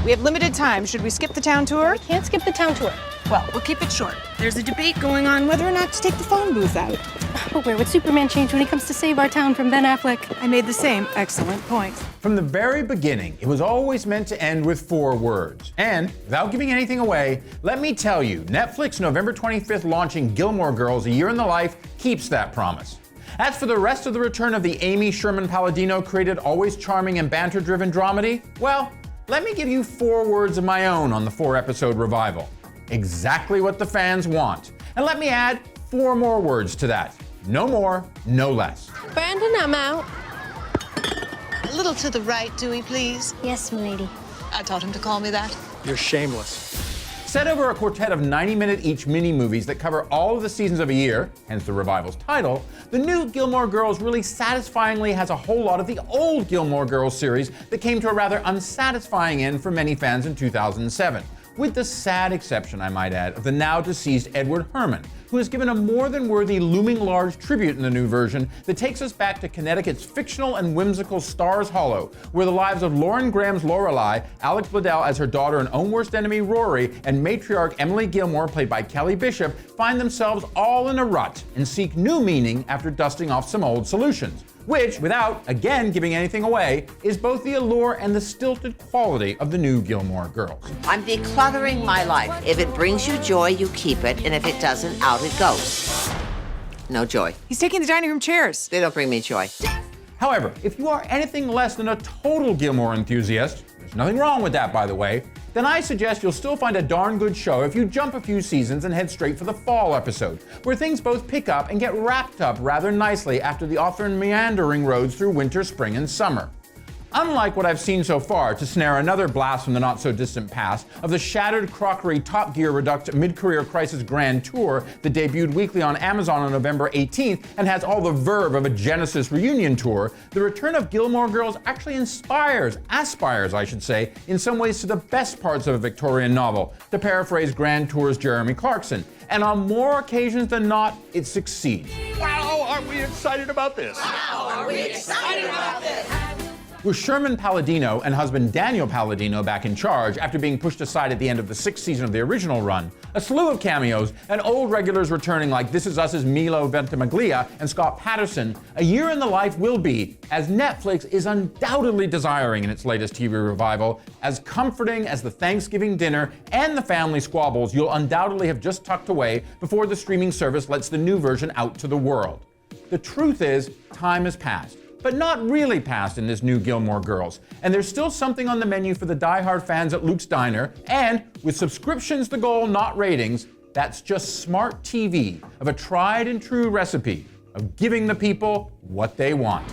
We have limited time. Should we skip the town tour? We can't skip the town tour. Well, we'll keep it short. There's a debate going on whether or not to take the phone booth out. But where would Superman change when he comes to save our town from Ben Affleck? I made the same excellent point. From the very beginning, it was always meant to end with 4 words. And without giving anything away, let me tell you, Netflix November 25th launching Gilmore Girls: A Year in the Life keeps that promise. As for the rest of the return of the Amy Sherman-Palladino created always charming and banter-driven dramedy, well, let me give you 4 words of my own on the 4-episode revival. Exactly what the fans want. And let me add 4 more words to that. No more, no less. Brandon, I'm out. A little to the right, Dewey, please. Yes, milady. I taught him to call me that. You're shameless. Set over a quartet of 90-minute each mini-movies that cover all of the seasons of a year, hence the revival's title, the new Gilmore Girls really satisfyingly has a whole lot of the old Gilmore Girls series that came to a rather unsatisfying end for many fans in 2007. With the sad exception, I might add, of the now-deceased Edward Herrmann, who has given a more than worthy looming large tribute in the new version that takes us back to Connecticut's fictional and whimsical Stars Hollow, where the lives of Lauren Graham's Lorelai, Alex Bledel as her daughter and own worst enemy Rory, and matriarch Emily Gilmore, played by Kelly Bishop, find themselves all in a rut and seek new meaning after dusting off some old solutions. Which, without, again, giving anything away, is both the allure and the stilted quality of the new Gilmore Girls. I'm decluttering my life. If it brings you joy, you keep it, and if it doesn't, out it goes. No joy. He's taking the dining room chairs. They don't bring me joy. However, if you are anything less than a total Gilmore enthusiast, there's nothing wrong with that, by the way, then I suggest you'll still find a darn good show if you jump a few seasons and head straight for the fall episode, where things both pick up and get wrapped up rather nicely after the often meandering roads through winter, spring, and summer. Unlike what I've seen so far, to snare another blast from the not-so-distant past of the shattered crockery Top Gear Reduct mid-career crisis grand tour that debuted weekly on Amazon on November 18th and has all the verve of a Genesis reunion tour, the return of Gilmore Girls actually aspires, I should say, in some ways to the best parts of a Victorian novel, to paraphrase Grand Tour's Jeremy Clarkson. And on more occasions than not, it succeeds. Wow, are we excited about this? With Sherman-Palladino and husband Daniel Palladino back in charge after being pushed aside at the end of the 6th season of the original run, a slew of cameos, and old regulars returning like This Is Us's Milo Ventimiglia and Scott Patterson, A Year in the Life will be, as Netflix is undoubtedly desiring in its latest TV revival, as comforting as the Thanksgiving dinner and the family squabbles you'll undoubtedly have just tucked away before the streaming service lets the new version out to the world. The truth is, time has passed. But not really passed in this new Gilmore Girls. And there's still something on the menu for the diehard fans at Luke's Diner, and with subscriptions the goal, not ratings, that's just smart TV of a tried and true recipe of giving the people what they want.